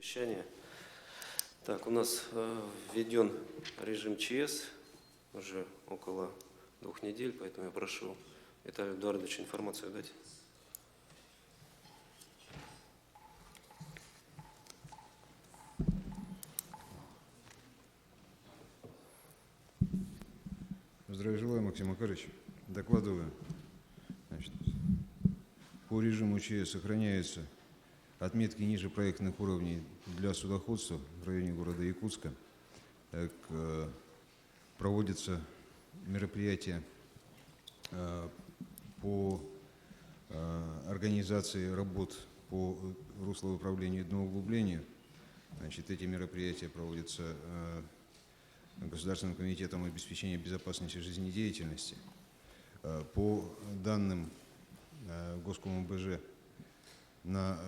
Совещание. Так, у нас введен режим ЧС уже около 2 недель, поэтому я прошу Виталия Эдуардовича информацию дать. Здравия желаю, Максим Макарович. Докладываю. Значит, по режиму ЧС сохраняются отметки ниже проектных уровней для судоходства в районе города Якутска. Так, проводятся мероприятия по организации работ по руслоуправлению и дноуглублению. Значит, эти мероприятия проводятся Государственным комитетом обеспечения безопасности жизнедеятельности. По данным Госком-ОБЖ, на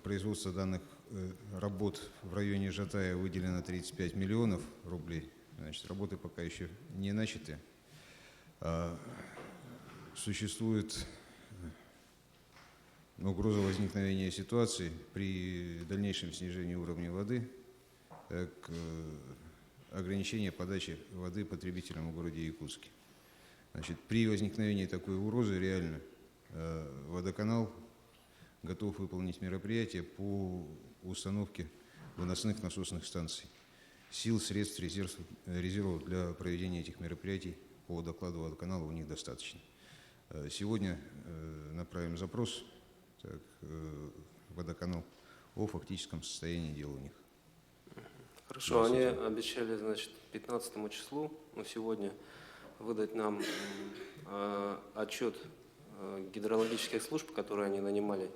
производство данных работ в районе Жатая выделено 35 миллионов рублей. Значит, работы пока еще не начаты. Существует угроза возникновения ситуации при дальнейшем снижении уровня воды, ограничения подачи воды потребителям в городе Якутске. Значит, при возникновении такой угрозы реально водоканал готов выполнить мероприятия по установке выносных насосных станций. Сил, средств, резервов для проведения этих мероприятий по докладу водоканала у них достаточно. Сегодня направим запрос в водоканал о фактическом состоянии дел у них. Хорошо, они обещали, значит, 15 числу, но сегодня выдать нам отчет гидрологических служб, которые они нанимали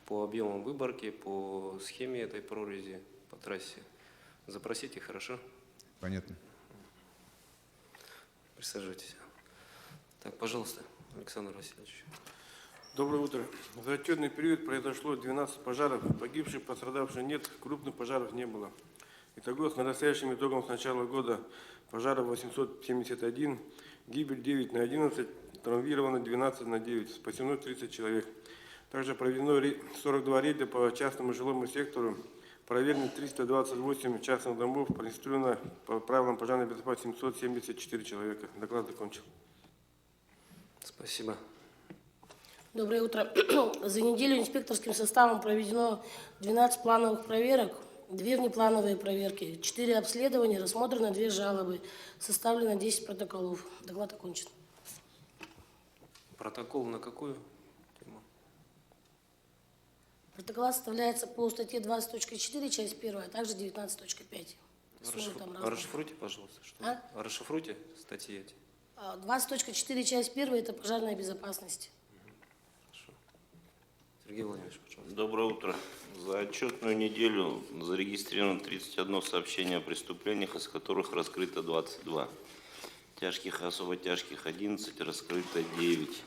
по объемам выборки, по схеме этой прорези, по трассе. Запросите, хорошо? Понятно. Присаживайтесь. Так, пожалуйста, Александр Васильевич. Доброе утро. За отчетный период произошло 12 пожаров, погибших, пострадавших нет, крупных пожаров не было. Итого, с настоящим итогом с начала года пожаров 871, гибель 9 на 11, травмировано 12 на 9, спасено 30 человек. Также проведено 42 рейда по частному жилому сектору, проверено 328 частных домов, проинструировано по правилам пожарной безопасности 774 человека. Доклад закончил. Спасибо. Доброе утро. За неделю инспекторским составом проведено 12 плановых проверок, 2 внеплановые проверки, 4 обследования, рассмотрено 2 жалобы, составлено 10 протоколов. Доклад окончен. Протокол на какую тему? Протокол составляется по статье 20.4, часть 1, а также 19.5. Расшифруйте, пожалуйста. Что? Расшифруйте статьи эти. 20.4, часть 1 – это пожарная безопасность. Хорошо. Сергей Владимирович, пожалуйста. Доброе утро. За отчетную неделю зарегистрировано 31 сообщение о преступлениях, из которых раскрыто 22. Тяжких и особо тяжких 11, раскрыто 9.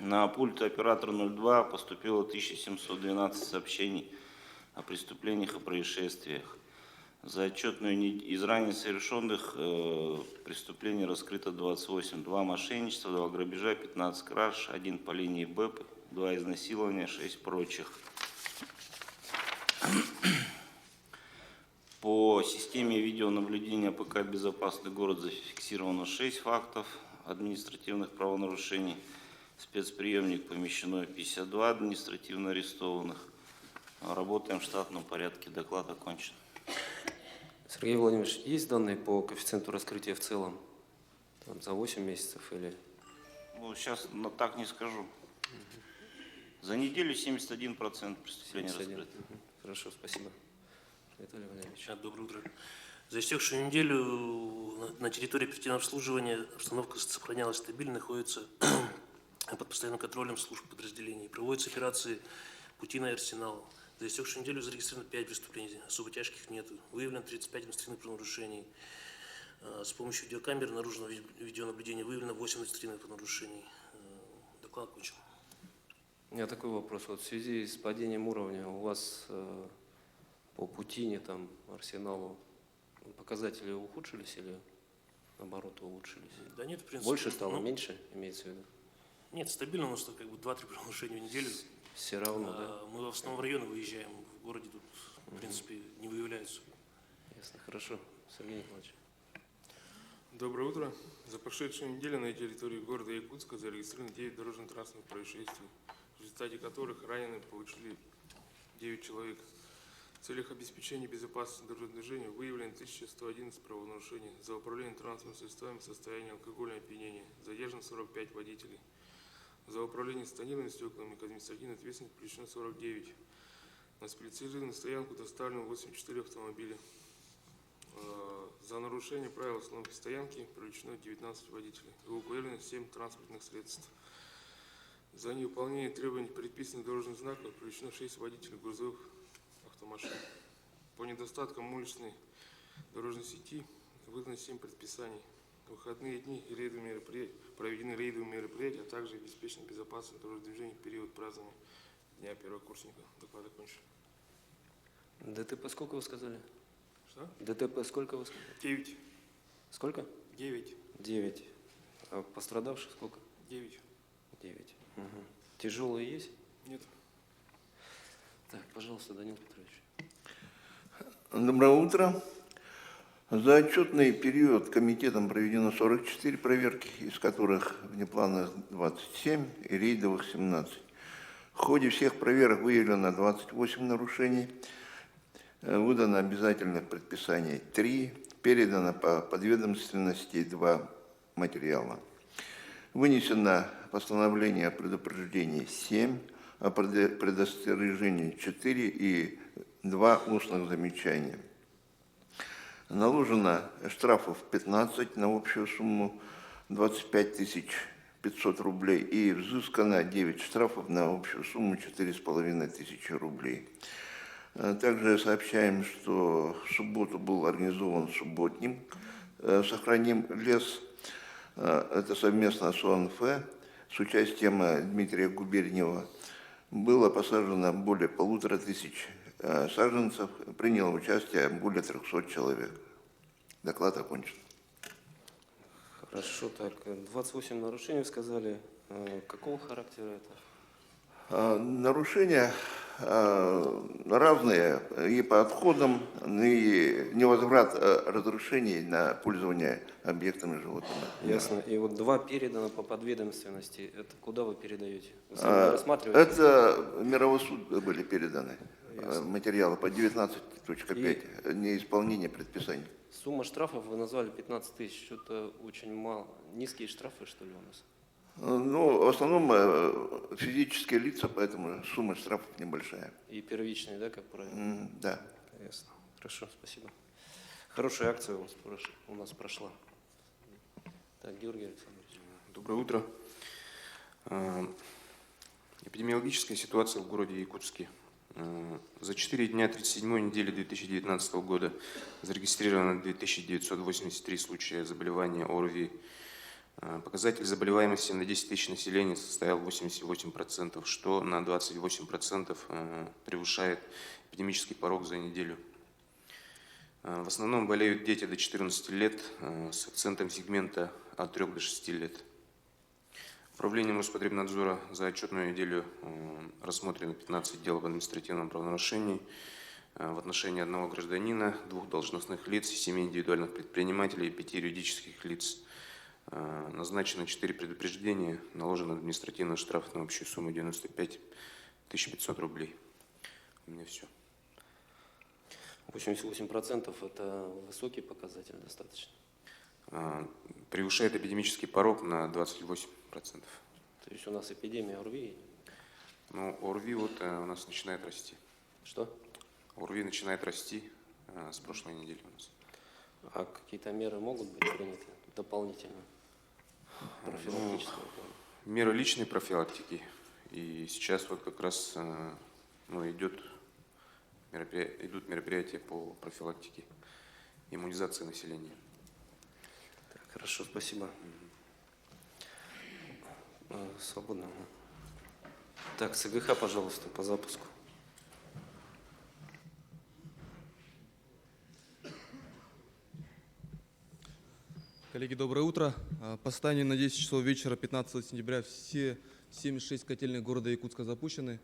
На пульт оператора 02 поступило 1712 сообщений о преступлениях и происшествиях. За отчетную неделю из ранее совершенных преступлений раскрыто 28. 2 мошенничества, 2 грабежа, 15 краж, 1 по линии БЭП, 2 изнасилования, 6 прочих. По системе видеонаблюдения АПК «Безопасный город» зафиксировано 6 фактов административных правонарушений. В спецприемник помещено 52 административно арестованных. Работаем в штатном порядке. Доклад окончен. Сергей Владимирович, есть данные по коэффициенту раскрытия в целом? Там, за 8 месяцев или… Ну, сейчас так не скажу. За неделю 71% преступлений 71. раскрыто. Хорошо, спасибо. Виталий Владимирович. Доброе утро. За истекшую неделю на территории оперативного обслуживания обстановка сохранялась стабильно, находится под постоянным контролем служб подразделений. Проводятся операции «Путиный арсенал». За истекшую неделю зарегистрировано 5 преступлений, особо тяжких нет. Выявлено 35 административных правонарушений. С помощью видеокамер наружного видеонаблюдения выявлено 8 административных правонарушений. Доклад окончен. У меня такой вопрос. Вот в связи с падением уровня у вас по Путине, там, Арсеналу показатели ухудшились или наоборот улучшились? Да нет, в принципе. Больше стало, меньше, имеется в виду? Нет, стабильно у нас как бы 2-3 правонарушения в неделю. Все равно, да? Мы в основном в районы выезжаем, в городе тут в принципе, не выявляются. Ясно, хорошо. Сергей Николаевич. Доброе утро. За прошедшую неделю на территории города Якутска зарегистрировано 9 дорожно-транспортных происшествий, в результате которых ранены получили 9 человек. В целях обеспечения безопасности дорожного движения выявлено 1111 правонарушений. За управление транспортными средствами в состоянии алкогольного опьянения задержано 45 водителей. За управление с тонированными стеклами к административной ответственности привлечено 49. На специализированную стоянку доставлено 84 автомобиля. За нарушение правил остановки стоянки привлечено 19 водителей. Эвакуировано 7 транспортных средств. За невыполнение требований предписанных дорожных знаков привлечено 6 водителей грузовых автомашин. По недостаткам уличной дорожной сети выдано 7 предписаний. В выходные дни и проведены рейдовые мероприятия, а также обеспечена безопасность дорожного движения в период празднования Дня первокурсника. Доклад окончен. ДТП сколько вы сказали? Что? ДТП сколько вы сказали? 9. Сколько? 9. 9. А пострадавших сколько? 9. 9. Угу. Тяжелые есть? Нет. Так, пожалуйста, Данил Петрович. Доброе утро. За отчетный период комитетом проведено 44 проверки, из которых внеплановых 27 и рейдовых 17. В ходе всех проверок выявлено 28 нарушений, выдано обязательных предписаний 3, передано по подведомственности 2 материала. Вынесено постановление о предупреждении 7, о предостережении 4 и 2 устных замечания. Наложено штрафов 15 на общую сумму 25 500 рублей и взыскано 9 штрафов на общую сумму 4500 рублей. Также сообщаем, что в субботу был организован субботник «Сохраним лес». Это совместно с ОНФ с участием Дмитрия Губерниева. Было посажено более 1500 саженцев, приняло участие более 300 человек. Доклад окончен. Хорошо, так, 28 нарушений вы сказали. Какого характера это? Нарушения разные и по отходам, и невозврат разрушений на пользование объектами животными. Ясно. И вот 2 передано по подведомственности. Это куда вы передаете? Вы сами рассматриваете? Это мировой суд были переданы материалы по 19.5, неисполнение предписаний. Сумма штрафов вы назвали 15 тысяч. Что-то очень мало. Низкие штрафы, что ли, у нас? Ну, в основном физические лица, поэтому сумма штрафов небольшая. И первичные, да, как правило? Да. Ясно. Хорошо, спасибо. Хорошая акция у нас прошла. Так, Георгий Александрович. Доброе утро. Эпидемиологическая ситуация в городе Якутске. За 4 дня 37-й недели 2019 года зарегистрировано 2983 случая заболевания ОРВИ. Показатель заболеваемости на 10 тысяч населения составил 88%, что на 28% превышает эпидемический порог за неделю. В основном болеют дети до 14 лет с акцентом сегмента от 3 до 6 лет. Управлением Роспотребнадзора за отчетную неделю рассмотрено 15 дел об административном правонарушении в отношении 1 гражданина, 2 должностных лиц, 7 индивидуальных предпринимателей и 5 юридических лиц. Назначено 4 предупреждения, наложен административный штраф на общую сумму 95 500 рублей. У меня все. 88% это высокий показатель достаточно. Превышает эпидемический порог на 28%. То есть у нас эпидемия ОРВИ. Ну, ОРВИ вот у нас начинает расти. Что? ОРВИ начинает расти с прошлой недели у нас. А какие-то меры могут быть приняты дополнительно? Профилактические. Меры личной профилактики. И сейчас вот как раз идут мероприятия по профилактике, иммунизации населения. Так, хорошо, спасибо. Свободно. Так, СГХ, пожалуйста, по запуску. Коллеги, доброе утро. По состоянию на 10 часов вечера 15 сентября все 76 котельных города Якутска запущены.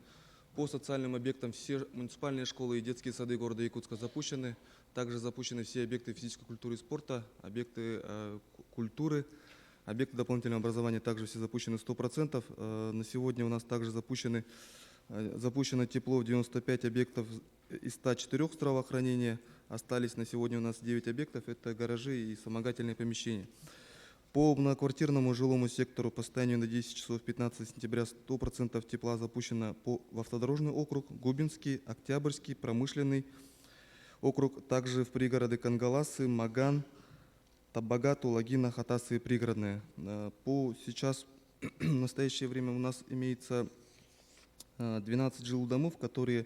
По социальным объектам все муниципальные школы и детские сады города Якутска запущены. Также запущены все объекты физической культуры и спорта, объекты культуры, объекты дополнительного образования также все запущены 100%. На сегодня у нас также запущено тепло в 95 объектов из 104 здравоохранения. Остались на сегодня у нас 9 объектов, это гаражи и вспомогательные помещения. По многоквартирному жилому сектору по состоянию на 10 часов 15 сентября 100% тепла запущено в автодорожный округ, Губинский, Октябрьский, Промышленный округ, также в пригороды Кангаласы, Маган, Табагату, Лагина, Хатасы и пригородные. Сейчас в настоящее время у нас имеется 12 жилых домов, которые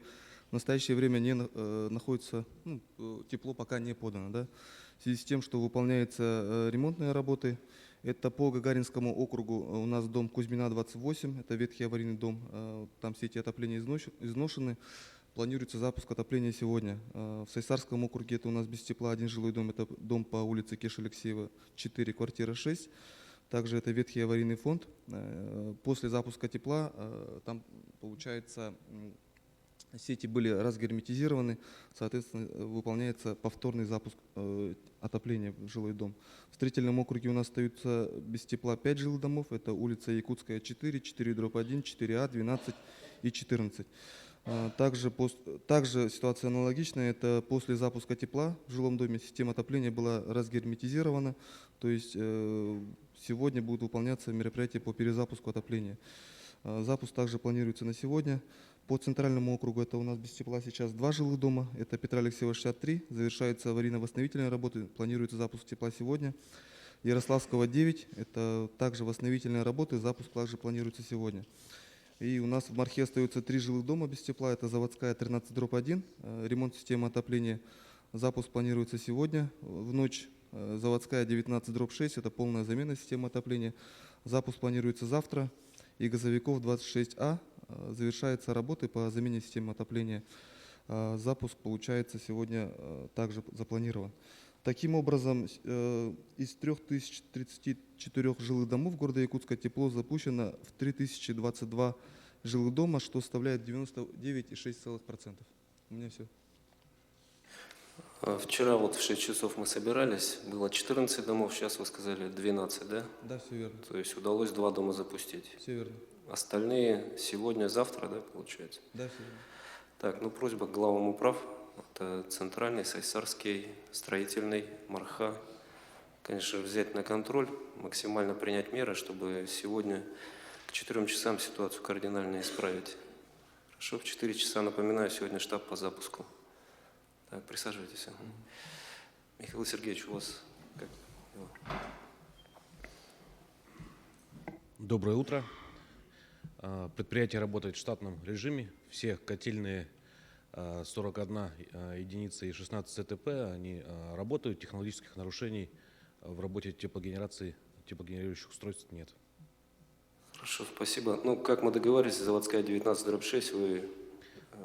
в настоящее время не находятся, тепло пока не подано. Да? В связи с тем, что выполняются ремонтные работы, это по Гагаринскому округу у нас дом Кузьмина, 28, это ветхий аварийный дом, там сети отопления изношены, планируется запуск отопления сегодня. В Сайсарском округе это у нас без тепла один жилой дом, это дом по улице Кеш-Алексеева, 4, квартира 6. Также это ветхий аварийный фонд. После запуска тепла там, получается, сети были разгерметизированы, соответственно, выполняется повторный запуск отопления в жилой дом. В Строительном округе у нас остаются без тепла 5 жилых домов. Это улица Якутская, 4, 4/1, 4А, 12 и 14. Также ситуация аналогичная. Это после запуска тепла в жилом доме система отопления была разгерметизирована. То есть сегодня будут выполняться мероприятия по перезапуску отопления. Запуск также планируется на сегодня. По Центральному округу это у нас без тепла сейчас 2 жилых дома. Это Петра Алексеева, 63. Завершаются аварийно-восстановительные работы. Планируется запуск тепла сегодня. Ярославского, 9. Это также восстановительные работы. Запуск также планируется сегодня. И у нас в Мархе остается 3 жилых дома без тепла. Это Заводская, 13/1. Ремонт системы отопления. Запуск планируется сегодня. В ночь Заводская, 19/6. Это полная замена системы отопления. Запуск планируется завтра. И Газовиков, 26А. Завершаются работы по замене системы отопления. Запуск, получается, сегодня также запланирован. Таким образом, из 3034 жилых домов города Якутска тепло запущено в 3022 жилых дома, что составляет 99,6%. У меня все. Вчера вот в 6 часов мы собирались, было 14 домов, сейчас вы сказали 12, да? Да, все верно. То есть удалось 2 дома запустить. Все верно. Остальные сегодня, завтра, да, получается? Да, все верно. Так, ну просьба к главам управ. Это Центральный, Сайсарский, Строительный, Марха. Конечно, взять на контроль, максимально принять меры, чтобы сегодня к 4 часам ситуацию кардинально исправить. Хорошо, в 4 часа, напоминаю, сегодня штаб по запуску. Так, присаживайтесь. Михаил Сергеевич, у вас как дела? Доброе утро. Предприятие работает в штатном режиме. Все котельные 41 единица и 16 ЦТП, они работают. Технологических нарушений в работе теплогенерации, теплогенерирующих устройств нет. Хорошо, спасибо. Ну, как мы договорились, Заводская, 19/6, вы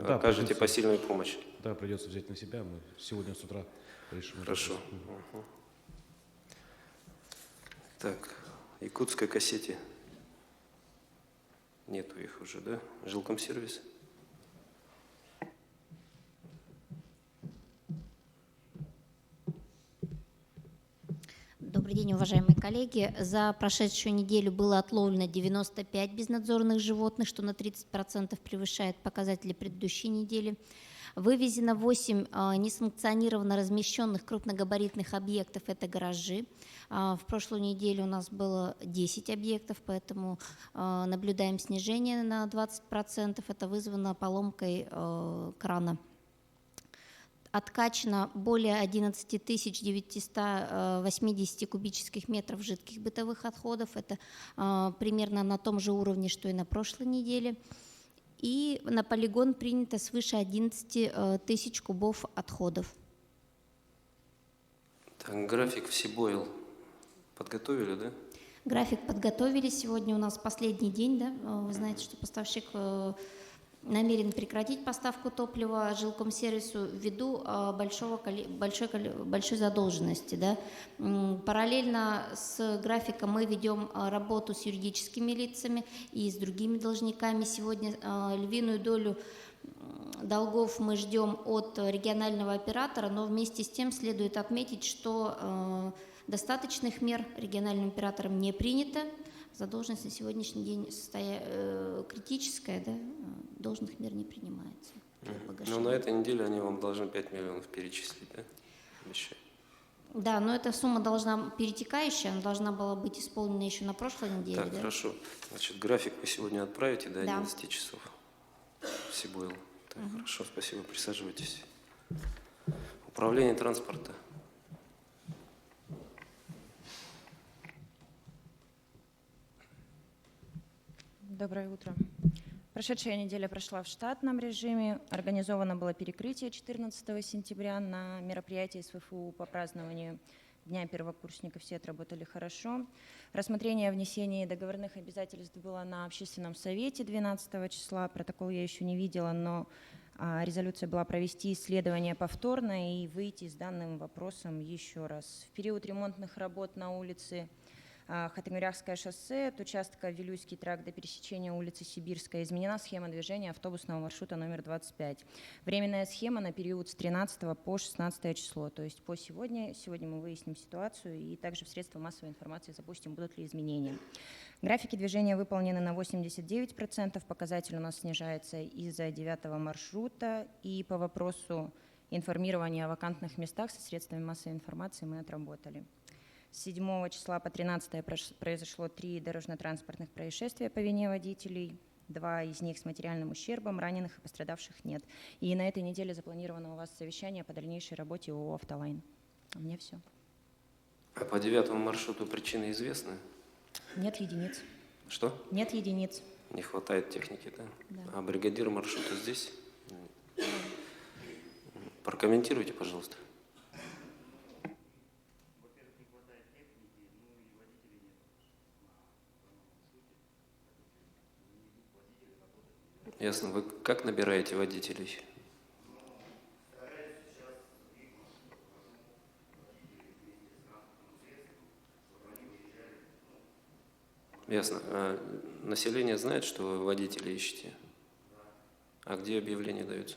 Да, окажете придется. посильную помощь. Да, придется взять на себя. Мы сегодня с утра решим. этот Хорошо. вопрос. Угу. Так, Якутская, Кассете. Нету их уже, да? Жилкомсервис. Добрый день, уважаемые коллеги. За прошедшую неделю было отловлено 95 безнадзорных животных, что на 30% превышает показатели предыдущей недели. Вывезено 8 несанкционированно размещенных крупногабаритных объектов, это гаражи. В прошлую неделю у нас было 10 объектов, поэтому наблюдаем снижение на 20%. Это вызвано поломкой крана. Откачано более 11 980 кубических метров жидких бытовых отходов. Это примерно на том же уровне, что и на прошлой неделе. И на полигон принято свыше 11 тысяч кубов отходов. Так, график Всебойл подготовили, да? График подготовили. Сегодня у нас последний день. Да? Вы знаете, что поставщик намерен прекратить поставку топлива жилкомсервису ввиду большой задолженности. Да. Параллельно с графиком мы ведем работу с юридическими лицами и с другими должниками. Сегодня львиную долю долгов мы ждем от регионального оператора, но вместе с тем следует отметить, что достаточных мер региональным оператором не принято. Задолженность на сегодняшний день критическая, да, должных мер не принимается. Но на этой неделе они вам должны 5 миллионов перечислить, да? Обещаю. Да, но эта сумма должна перетекающая, она должна была быть исполнена еще на прошлой неделе. Так, да? хорошо. Значит, график вы сегодня отправите до Да. 11 часов. Сибуэл. Так, хорошо, спасибо, присаживайтесь. Управление транспорта. Доброе утро. Прошедшая неделя прошла в штатном режиме. Организовано было перекрытие 14 сентября на мероприятии СВФУ по празднованию Дня первокурсников. Все отработали хорошо. Рассмотрение внесения договорных обязательств было на общественном совете 12 числа. Протокол я еще не видела, но резолюция была провести исследование повторно и выйти с данным вопросом еще раз. В период ремонтных работ на улице Хатангыряхское шоссе от участка Вилюйский тракт до пересечения улицы Сибирская изменена схема движения автобусного маршрута номер 25. Временная схема на период с 13 по 16 число, то есть по сегодня. Сегодня мы выясним ситуацию и также в средства массовой информации запустим, будут ли изменения. Графики движения выполнены на 89%, показатель у нас снижается из-за 9 маршрута. И по вопросу информирования о вакантных местах со средствами массовой информации мы отработали. С 7 числа по 13 произошло 3 дорожно-транспортных происшествия по вине водителей, 2 из них с материальным ущербом, раненых и пострадавших нет. И на этой неделе запланировано у вас совещание по дальнейшей работе ООО «Автолайн». У меня все. А по 9 маршруту причины известны? Нет единиц. Что? Нет единиц. Не хватает техники, да? Да. А бригадир маршрута здесь? Прокомментируйте, пожалуйста. Ясно. Вы как набираете водителей? Ясно. А население знает, что вы водителей ищете? А где объявления даются?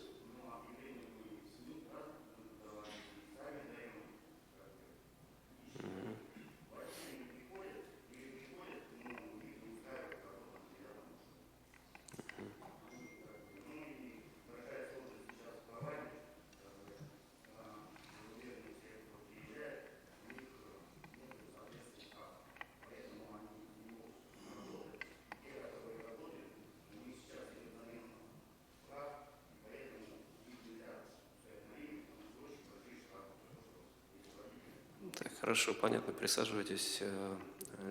Так, хорошо, понятно, присаживайтесь.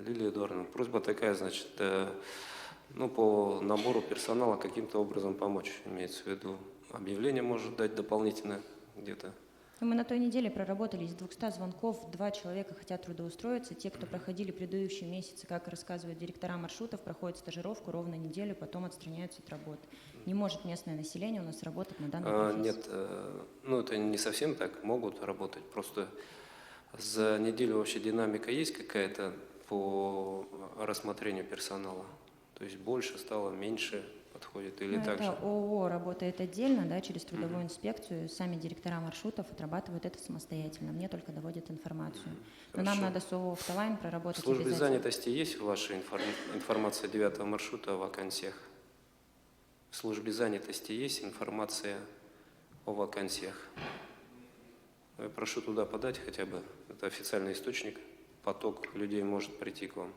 Лилия Эдуардовна, просьба такая, значит, ну, по набору персонала каким-то образом помочь, имеется в виду. Объявление может дать дополнительно где-то. Мы на той неделе проработали из 200 звонков, 2 человека хотят трудоустроиться. Те, кто проходили предыдущие месяцы, как рассказывают директора маршрутов, проходят стажировку ровно неделю, потом отстраняются от работы. Не может местное население у нас работать на данной профессии. Нет, ну это не совсем так, могут работать, просто за неделю вообще динамика есть какая-то по рассмотрению персонала? То есть больше стало, меньше подходит или так же? Это ООО работает отдельно, да, через трудовую инспекцию. Сами директора маршрутов отрабатывают это самостоятельно. Мне только доводят информацию. Но нам надо с ООО «Автолайн» проработать В службе обязательно. занятости есть ваша информация 9 маршрута о вакансиях? В службе занятости есть информация о вакансиях? Я прошу туда подать хотя бы. Это официальный источник. Поток людей может прийти к вам.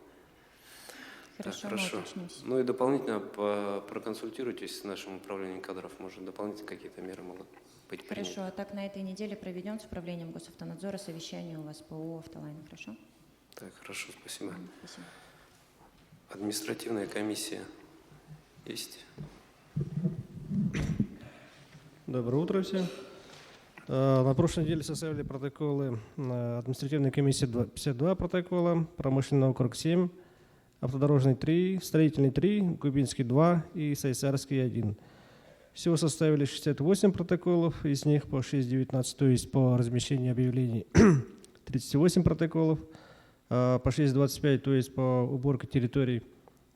Хорошо, Так, хорошо. мы уточнимся. Ну и дополнительно проконсультируйтесь с нашим управлением кадров. Может, дополнительно какие-то меры могут быть приняты. Хорошо, а так на этой неделе проведем с управлением госавтонадзора совещание у вас по ООО «Автолайн». Хорошо? Так, хорошо, спасибо. Спасибо. Административная комиссия есть? Доброе утро всем. На прошлой неделе составили протоколы административной комиссии 52 протокола, промышленный округ 7, автодорожный 3, строительный 3, Кубинский 2 и Сайсарский 1. Всего составили 68 протоколов, из них по 6.19, то есть по размещению объявлений 38 протоколов, по 6.25, то есть по уборке территорий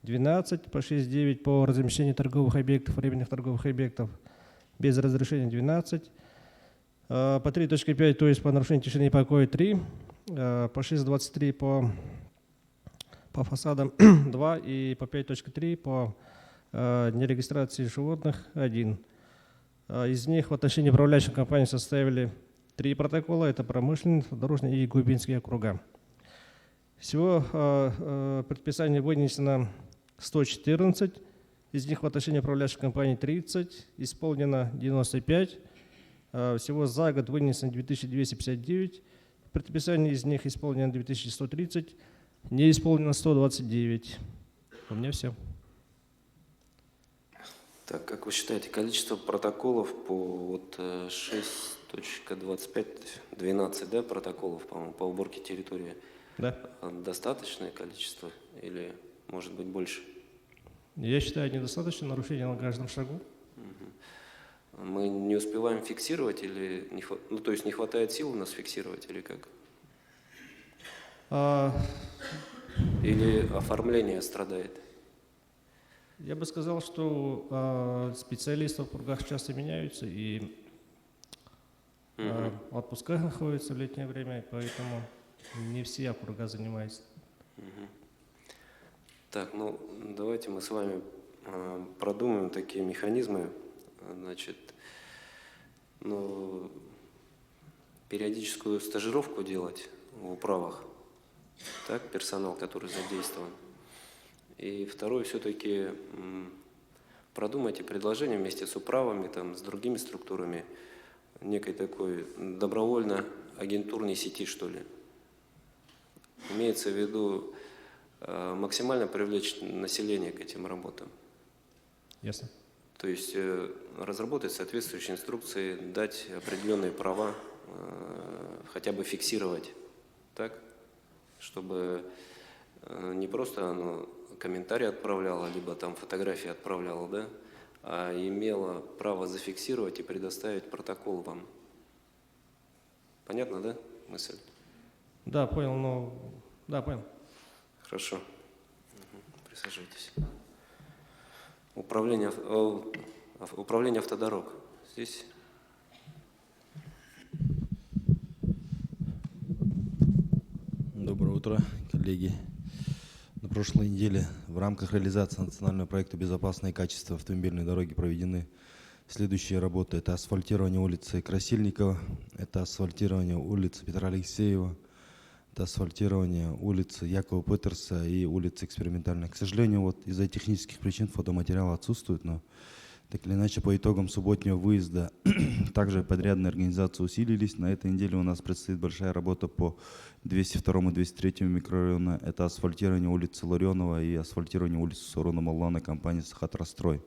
12, по 6.9 по размещению торговых объектов, временных торговых объектов без разрешения 12, по 3.5, то есть по нарушению тишины и покоя 3, по 6.23 по фасадам 2 и по 5.3 по нерегистрации животных 1. Из них в отношении управляющих компаний составили 3 протокола, это промышленный, дорожный и глубинские округа. Всего предписаний вынесено 114, из них в отношении управляющих компаний 30, исполнено 95, всего за год вынесено 2259 предписаний, из них исполнено 2130, не исполнено 129. У меня все. Так, как вы считаете, количество протоколов по вот 6.25, 12, да, протоколов, по-моему, по уборке территории? Да. Достаточное количество или может быть больше? Я считаю, недостаточно нарушений на каждом шагу. Мы не успеваем фиксировать или ну, то есть не хватает сил у нас фиксировать или как? Или оформление страдает? Я бы сказал, что специалисты в округах часто меняются и в отпусках находятся в летнее время, поэтому не все округа занимаются. Так, ну давайте мы с вами продумаем такие механизмы. Значит, ну, периодическую стажировку делать в управах, так, персонал, который задействован. И второе, все-таки продумайте предложение вместе с управами, там, с другими структурами, некой такой добровольно-агентурной сети, что ли. Имеется в виду максимально привлечь население к этим работам. Ясно. То есть разработать соответствующие инструкции, дать определенные права, хотя бы фиксировать, так, чтобы не просто оно комментарий отправляло, либо там фотографии отправляло, да, а имело право зафиксировать и предоставить протокол вам. Понятно, да, мысль? Да, понял, но... Да, понял. Хорошо. Присаживайтесь. Управление автодорог. Здесь. Доброе утро, коллеги. На прошлой неделе в рамках реализации национального проекта «Безопасное качество автомобильной дороги» проведены следующие работы. Это асфальтирование улицы Красильникова, это асфальтирование улицы Петра Алексеева, это асфальтирование улицы Якова Петерса и улицы Экспериментальной. К сожалению, вот из-за технических причин фотоматериалы отсутствуют, но так или иначе по итогам субботнего выезда также подрядные организации усилились. На этой неделе у нас предстоит большая работа по 202 и 203 микрорайону. Это асфальтирование улицы Ларионова и асфальтирование улицы Сурона Маллана компании «Сахатрастрой».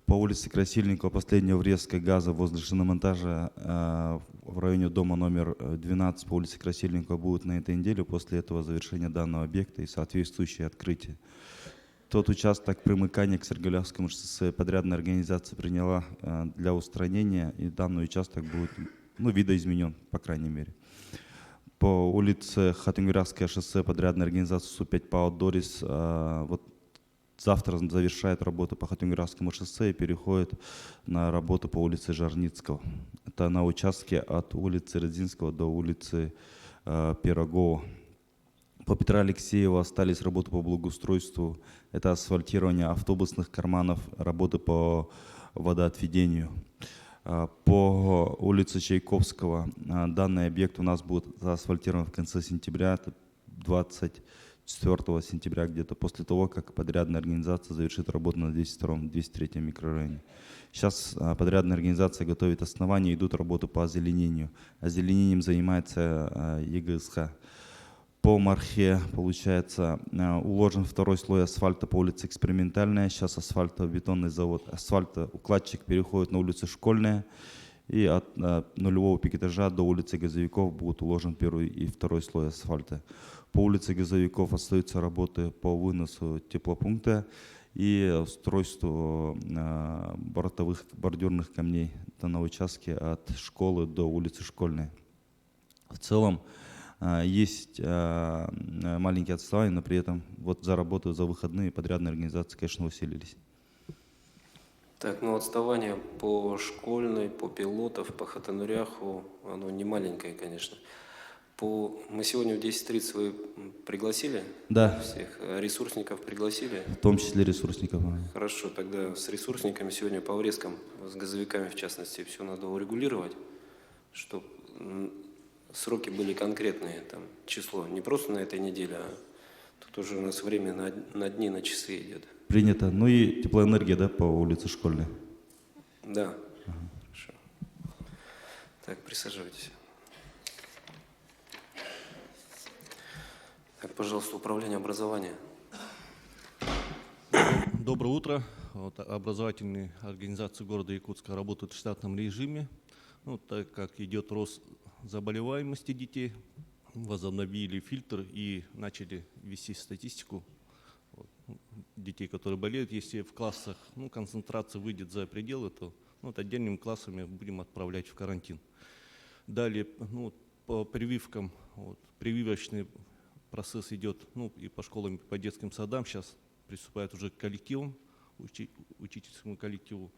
По улице Красильникова последняя врезка газа возле шиномонтажа в районе дома номер 12 по улице Красильникова будет на этой неделе. После этого завершения данного объекта и соответствующее открытие. Тот участок примыкания к Сергелявскому шоссе подрядная организация приняла для устранения, и данный участок будет видоизменен, по крайней мере. По улице Хатынгурявское шоссе подрядная организация Су-5 ПАО «Дорис» вот завтра завершает работу по Хатынгурявскому шоссе и переходит на работу по улице Жарницкого. Это на участке от улицы Родзинского до улицы Пирогова. По Петра Алексеева остались работы по благоустройству. Это асфальтирование автобусных карманов, работы по водоотведению. По улице Чайковского данный объект у нас будет заасфальтирован в конце сентября, это 24 сентября где-то, после того, как подрядная организация завершит работу на 202-203 микрорайоне. Сейчас подрядная организация готовит основания, идут работы по озеленению. Озеленением занимается ЕГСХ. По Мархе, получается, уложен второй слой асфальта по улице Экспериментальная. Сейчас асфальтобетонный завод, асфальтоукладчик переходит на улицу Школьная. И от нулевого пикетажа до улицы Газовиков будет уложен первый и второй слой асфальта. По улице Газовиков остаются работы по выносу теплопункта. и устройству бортовых бордюрных камней на участке от школы до улицы Школьной. В целом есть маленькие отставания, но при этом вот за работу, за выходные подрядные организации, конечно, усилились. Так, ну отставание по Школьной, по Пилотов, по Хатануряху, оно не маленькое, конечно. Мы сегодня в 10:30 вы пригласили? Да. Всех ресурсников пригласили? В том числе ресурсников. Хорошо, тогда с ресурсниками сегодня по врезкам, с газовиками в частности, все надо урегулировать, чтобы сроки были конкретные, там, число, не просто на этой неделе, а тут уже у нас время на дни, на часы идет. Принято. Ну и теплоэнергия, да, по улице Школьной? Да. Хорошо. Так, присаживайтесь. Так, пожалуйста, управление образования. Доброе утро. Вот, образовательные организации города Якутска работают в штатном режиме. Ну, так как идет рост заболеваемости детей, возобновили фильтр и начали вести статистику детей, которые болеют. Если в классах концентрация выйдет за пределы, то отдельными классами будем отправлять в карантин. Далее по прививкам, прививочный процесс идет и по школам, и по детским садам. Сейчас приступает уже к коллективам, учительскому коллективу.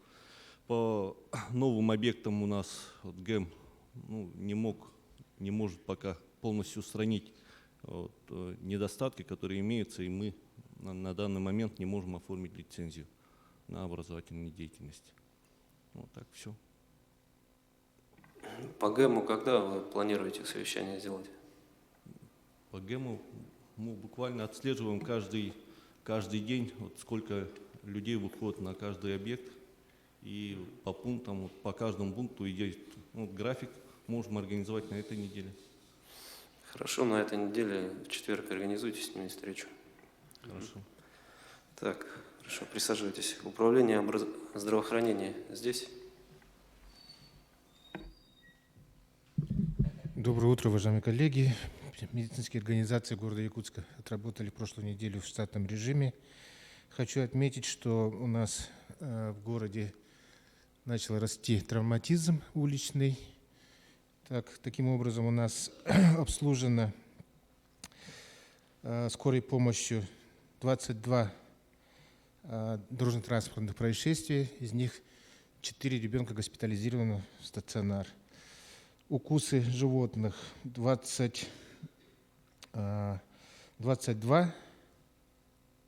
По новым объектам у нас ГЭМ не может пока полностью устранить недостатки, которые имеются, и мы на данный момент не можем оформить лицензию на образовательную деятельность. Вот так все. По ГЭМу когда вы планируете совещание сделать? По ГЭМу мы буквально отслеживаем каждый день, сколько людей выходит на каждый объект. И по пунктам, по каждому пункту идет график, можем организовать на этой неделе. Хорошо, на этой неделе в четверг организуйте с ними встречу. Хорошо. Так, хорошо, присаживайтесь. Управление здравоохранения здесь? Доброе утро, уважаемые коллеги. Медицинские организации города Якутска отработали прошлую неделю в штатном режиме. Хочу отметить, что у нас в городе начал расти травматизм уличный. Таким образом, у нас обслужено скорой помощью 22 дорожно-транспортных происшествия, из них 4 ребенка госпитализированы в стационар. Укусы животных 22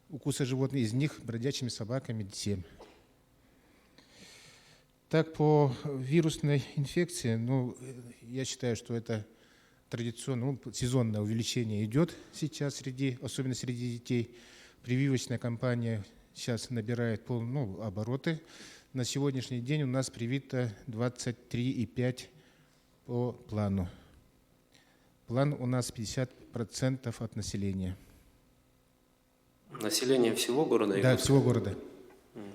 укуса животных, из них бродячими собаками 7. Так, по вирусной инфекции, я считаю, что это традиционно, сезонное увеличение идет сейчас, особенно среди детей. Прививочная кампания сейчас набирает обороты. На сегодняшний день у нас привито 23,5 по плану. План у нас 50% от населения. Население всего города? Да, всего города.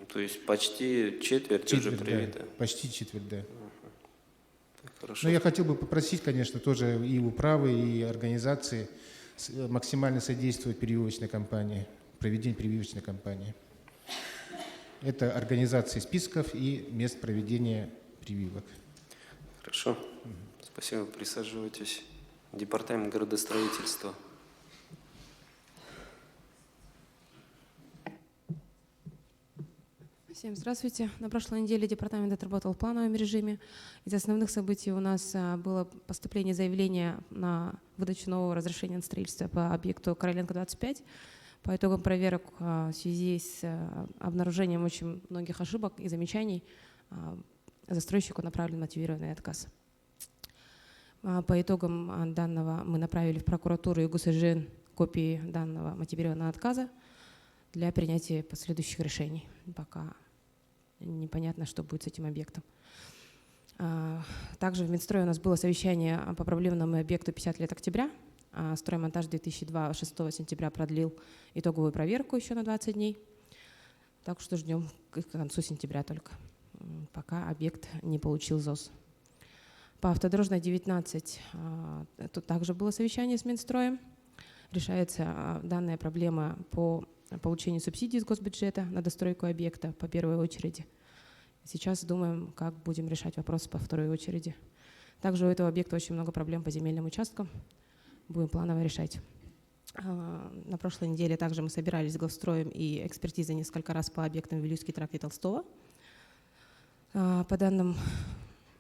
То есть почти четверть уже привита? Да, почти четверть, да. Хорошо. Но я хотел бы попросить, конечно, тоже и управы, и организации максимально содействовать прививочной кампании, проведению прививочной кампании. Это организация списков и мест проведения прививок. Хорошо. Спасибо. Присаживайтесь. Департамент градостроительства. Всем здравствуйте. На прошлой неделе департамент отработал в плановом режиме. Из основных событий у нас было поступление заявления на выдачу нового разрешения на строительство по объекту Короленко 25. По итогам проверок в связи с обнаружением очень многих ошибок и замечаний застройщику направлен мотивированный отказ. По итогам данного мы направили в прокуратуру и ГУСЖН копии данного мотивированного отказа для принятия последующих решений. Пока непонятно, что будет с этим объектом. Также в Минстрое у нас было совещание по проблемному объекту 50 лет октября. Строймонтаж 2002 6 сентября продлил итоговую проверку еще на 20 дней. Так что ждем к концу сентября только, пока объект не получил ЗОС. По автодорожной 19 тут также было совещание с Минстроем. Решается данная проблема по получение субсидий из госбюджета на достройку объекта по первой очереди. Сейчас думаем, как будем решать вопрос по второй очереди. Также у этого объекта очень много проблем по земельным участкам. Будем планово решать. На прошлой неделе также мы собирались с Главстроем и экспертизой несколько раз по объектам Вилюйский тракт и Толстого. По данным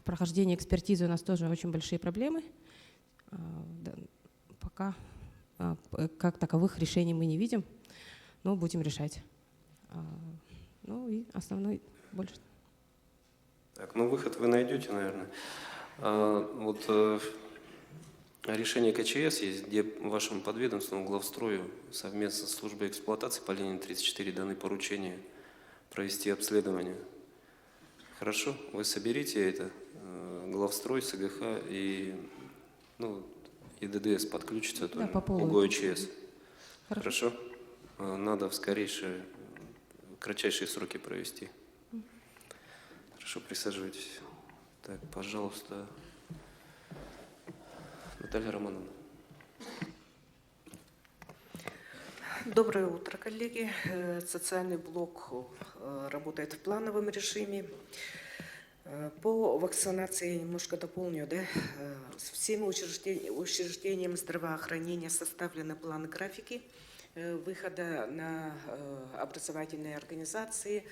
прохождения экспертизы у нас тоже очень большие проблемы. Пока как таковых решений мы не видим, но будем решать. Ну и основной больше. Так, ну выход вы найдете, наверное. Решение КЧС есть, где вашему подведомственному главстрою совместно с службой эксплуатации по линии 34 даны поручения провести обследование. Хорошо, вы соберите это, главстрой, СГХ и ДДС подключится, Да, по полу. УГОЧС. Хорошо? Надо в кратчайшие сроки провести. Хорошо, присаживайтесь. Так, пожалуйста, Наталья Романовна. Доброе утро, коллеги. Социальный блок работает в плановом режиме. По вакцинации я немножко дополню. Всеми учреждениями здравоохранения составлены планы графики выхода на образовательные организации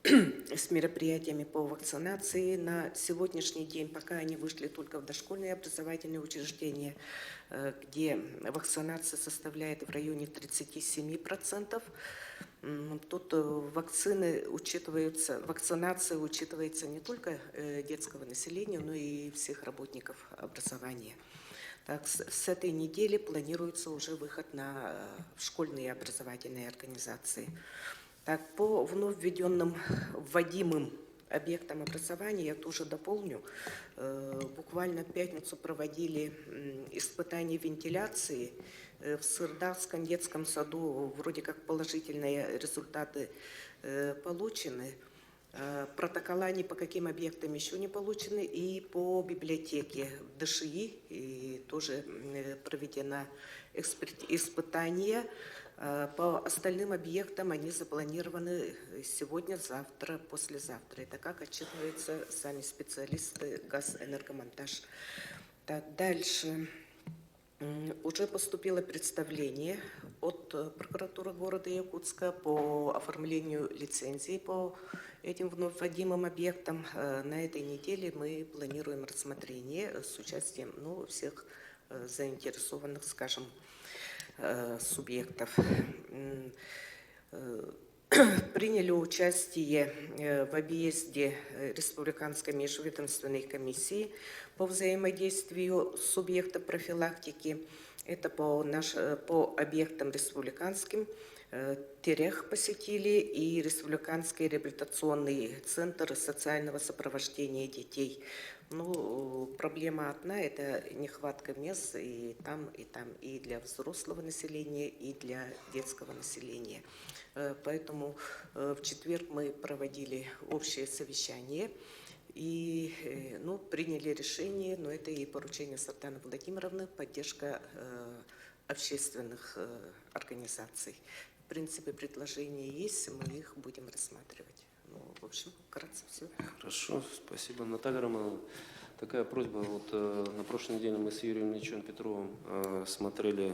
с мероприятиями по вакцинации. На сегодняшний день пока они вышли только в дошкольные образовательные учреждения, где вакцинация составляет в районе 37%. Тут вакцинация учитывается не только детского населения, но и всех работников образования. Так, с этой недели планируется уже выход на школьные образовательные организации. Так, по вновь вводимым объектам образования я тоже дополню. Буквально в пятницу проводили испытания вентиляции в Сырдарском детском саду. Вроде как положительные результаты получены. Протокола ни по каким объектам еще не получены. И по библиотеке в ДШИ и тоже проведено испытание. По остальным объектам они запланированы сегодня, завтра, послезавтра. Это как отчитываются сами специалисты «Газэнергомонтаж». Так, дальше. Уже поступило представление от прокуратуры города Якутска по оформлению лицензии по этим вновь вводимым объектам. На этой неделе мы планируем рассмотрение с участием всех заинтересованных, скажем, субъектов. Приняли участие в объезде Республиканской межведомственной комиссии по взаимодействию субъектов профилактики. Это по объектам республиканским. Терех посетили и Республиканский реабилитационный центр социального сопровождения детей. Проблема одна – это нехватка мест и там, и для взрослого населения, и для детского населения. Поэтому в четверг мы проводили общее совещание и приняли решение, но это и поручение Сартаны Владимировны, поддержка общественных организаций. В принципе, предложения есть, мы их будем рассматривать. В общем, вкратце все. Хорошо, спасибо. Наталья Романовна, такая просьба. На прошлой неделе мы с Юрием Ильичем Петровым смотрели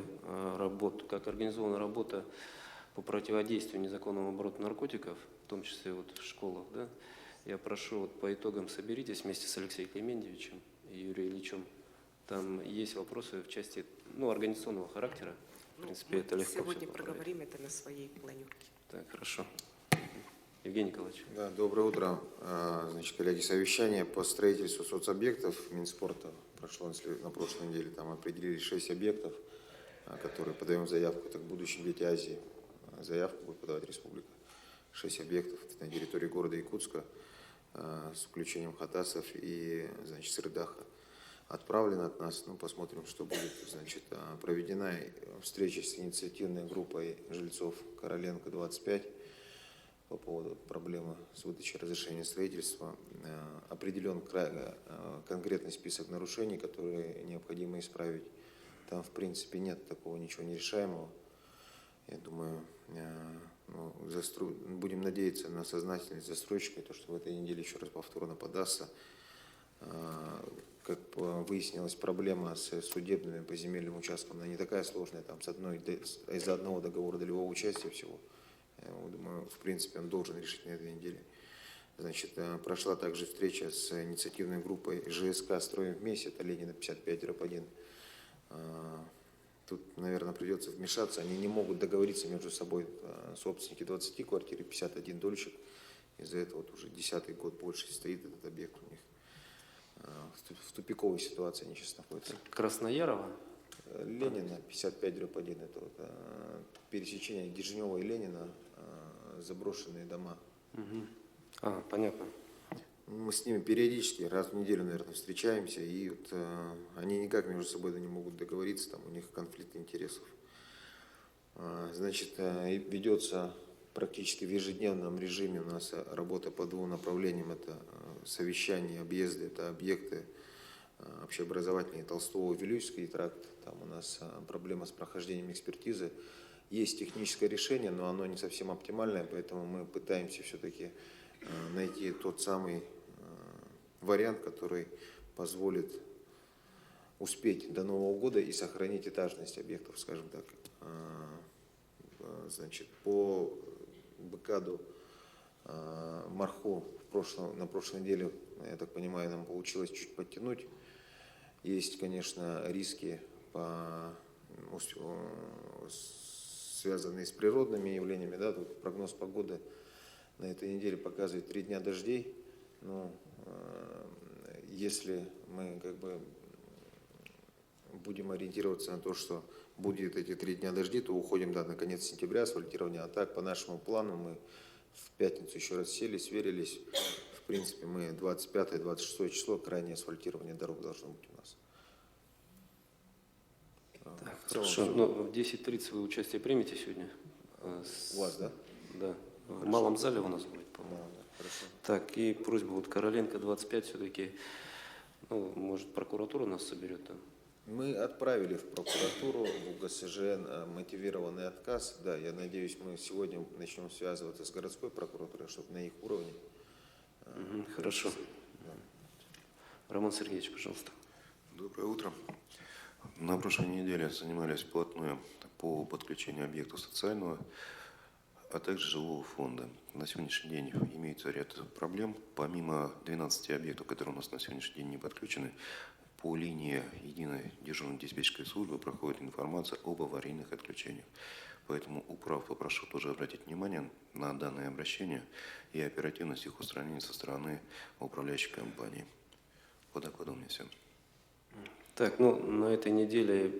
работу, как организована работа по противодействию незаконному обороту наркотиков, в том числе в школах. Да? Я прошу, по итогам соберитесь вместе с Алексеем Клементьевичем и Юрием Ильичем. Там есть вопросы в части организационного характера. В принципе, это легко. Сегодня проговорим это на своей планерке. Так, хорошо. Евгений Николаевич. Да, доброе утро. Коллеги, совещание по строительству соцобъектов Минспорта прошло на прошлой неделе. Там определили 6 объектов, которые подаем заявку. Это к будущим Дети Азии. Заявку будет подавать республика. 6 объектов на территории города Якутска с включением Хатасов и, Сырдаха. Отправлено от нас, посмотрим, что будет. Проведена встреча с инициативной группой жильцов Короленко 25 по поводу проблемы с выдачей разрешения строительства. Определен конкретный список нарушений, которые необходимо исправить. Там, в принципе, нет такого ничего нерешаемого. Я думаю, ну, будем надеяться на сознательность застройщика, то, что в этой неделе еще раз повторно подастся. Как выяснилось, проблема с судебными по земельным участкам, она не такая сложная, там из-за одного договора долевого участия всего. Я думаю, в принципе, он должен решить на этой неделе. Значит, прошла также встреча с инициативной группой ЖСК «Строим вместе», это Ленина 55-1. Тут, наверное, придется вмешаться. Они не могут договориться между собой, собственники 20 квартир и 51 дольщик. Из-за этого вот уже 10-й год больше стоит этот объект у них. В тупиковой ситуации они сейчас находятся. Красноярова? Ленина 55-1. Это вот, пересечение Дежнева и Ленина, заброшенные дома. Понятно. Мы с ними периодически, раз в неделю, наверное, встречаемся, и вот, они никак между собой не могут договориться, там у них конфликт интересов. Значит, ведется практически в ежедневном режиме у нас работа по двум направлениям. Это совещания, объезды, это объекты общеобразовательные Толстого, Вилюйский тракт. Там у нас проблема с прохождением экспертизы. Есть техническое решение, но оно не совсем оптимальное, поэтому мы пытаемся все-таки найти тот самый вариант, который позволит успеть до Нового года и сохранить этажность объектов, скажем так. Значит, по БКАДу Марху на прошлой неделе, я так понимаю, нам получилось чуть подтянуть. Есть, конечно, риски, связанные с природными явлениями. Да? Тут прогноз погоды на этой неделе показывает 3 дня дождей. Но если мы как бы будем ориентироваться на то, что будет эти 3 дня дождей, то уходим на конец сентября асфальтирования. А так, по нашему плану, мы в пятницу еще раз сели, сверились. В принципе, мы 25-26 число, крайнее асфальтирование дорог должно быть у нас. Так, хорошо. Ну, в 10:30 вы участие примете сегодня? У вас, да? Да. В малом зале у нас будет, по-моему. Хорошо. Так, и просьба, вот Короленко 25 все-таки, ну, может, прокуратура нас соберет там? Мы отправили в прокуратуру, в УГСЖ мотивированный отказ. Да, я надеюсь, мы сегодня начнем связываться с городской прокуратурой, чтобы на их уровне. Хорошо. Да. Роман Сергеевич, пожалуйста. Доброе утро. На прошлой неделе занимались вплотную по подключению объектов социального, а также жилого фонда. На сегодняшний день имеется ряд проблем. Помимо 12 объектов, которые у нас на сегодняшний день не подключены, по линии единой дежурно-диспетчерской службы проходит информация об аварийных отключениях. Поэтому управ попрошу тоже обратить внимание на данное обращение и оперативность их устранения со стороны управляющей компании. По докладу у меня все. Так, ну, на этой неделе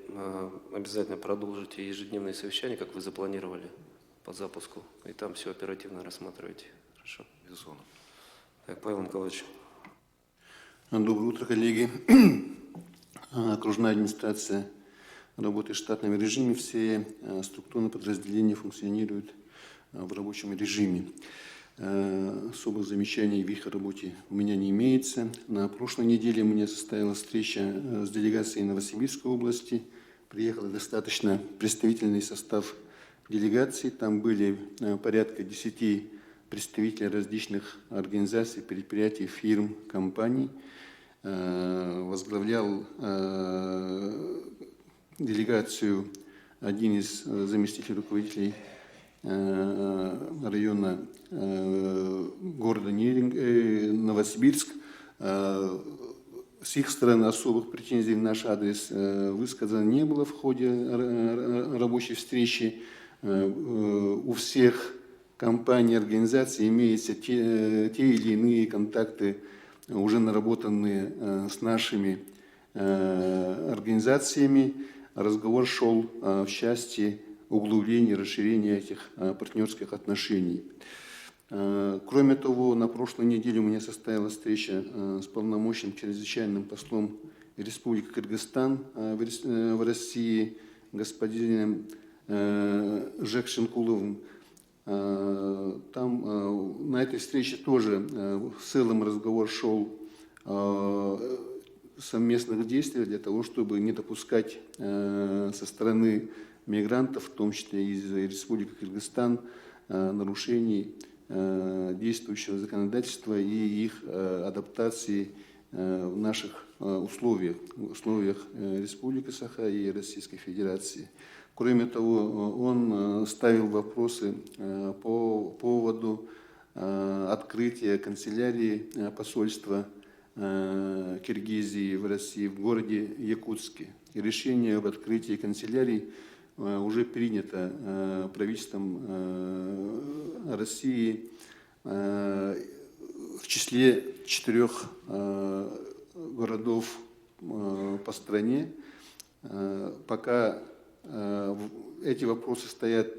обязательно продолжите ежедневные совещания, как вы запланировали по запуску, и там все оперативно рассматриваете. Хорошо? Безусловно. Так, Павел Николаевич. Доброе утро, коллеги. Окружная администрация работает в штатном режиме. Все структурные подразделения функционируют в рабочем режиме. Особых замечаний в их работе у меня не имеется. На прошлой неделе у меня состоялась встреча с делегацией Новосибирской области. Приехал достаточно представительный состав делегации. Там были порядка 10 представителей различных организаций, предприятий, фирм, компаний. Возглавлял делегацию один из заместителей руководителей района города Новосибирск. С их стороны особых претензий в наш адрес высказано не было в ходе рабочей встречи. У всех компаний, организаций имеются те или иные контакты, уже наработанные с нашими организациями. Разговор шел в части углубления, расширения этих партнерских отношений. Кроме того, на прошлой неделе у меня состоялась встреча с полномочным чрезвычайным послом Республики Кыргызстан в России, господином Жекшенкуловым. Там на этой встрече тоже в целом разговор шел о совместных действиях для того, чтобы не допускать со стороны мигрантов, в том числе из Республики Кыргызстан, нарушений действующего законодательства и их адаптации в наших условиях Республики Саха и Российской Федерации. Кроме того, он ставил вопросы по поводу открытия канцелярии посольства Киргизии в России в городе Якутске. И решение об открытии канцелярии уже принято правительством России в числе 4 городов по стране. Пока эти вопросы стоят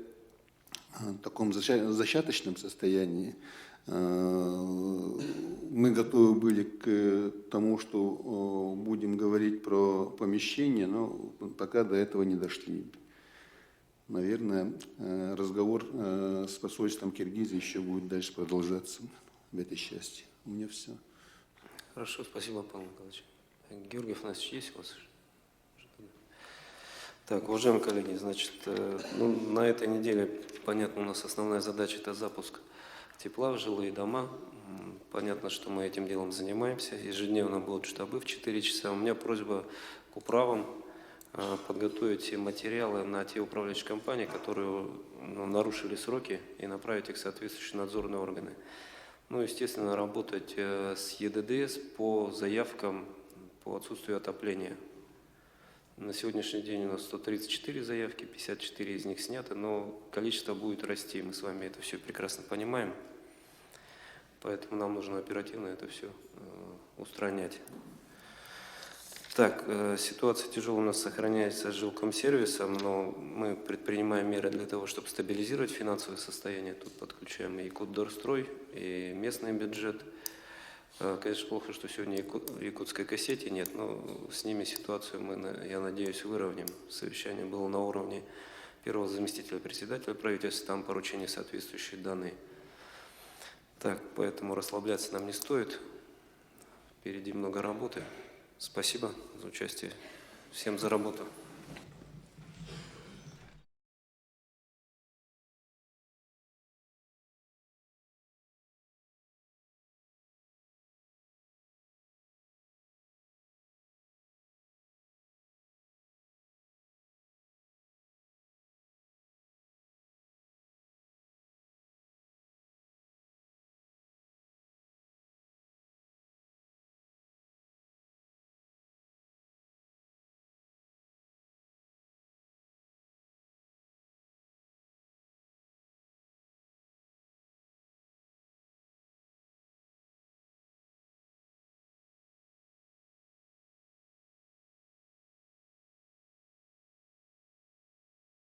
в таком зачаточном состоянии, мы готовы были к тому, что будем говорить про помещение, но пока до этого не дошли. Наверное, разговор с посольством Киргизии еще будет дальше продолжаться в этой части. У меня все. Хорошо, спасибо, Павел Николаевич. Георгий Афанасьевич, есть у вас? Так, уважаемые коллеги, значит, на этой неделе, понятно, у нас основная задача – это запуск тепла в жилые дома. Понятно, что мы этим делом занимаемся. Ежедневно будут штабы в 4 часа. У меня просьба к управам подготовить те материалы на те управляющие компании, которые нарушили сроки, и направить их в соответствующие надзорные органы. Ну, естественно, работать с ЕДДС по заявкам по отсутствию отопления. На сегодняшний день у нас 134 заявки, 54 из них сняты, но количество будет расти. Мы с вами это все прекрасно понимаем. Поэтому нам нужно оперативно это все устранять. Так, ситуация тяжелая у нас сохраняется с жилкомсервисом, но мы предпринимаем меры для того, чтобы стабилизировать финансовое состояние. Тут подключаем и Якутдорстрой, и местный бюджет. Конечно, плохо, что сегодня якутской кассети нет, но с ними ситуацию мы, я надеюсь, выровняем. Совещание было на уровне первого заместителя председателя правительства, там поручения соответствующие данные. Так, поэтому расслабляться нам не стоит. Впереди много работы. Спасибо за участие. Всем за работу.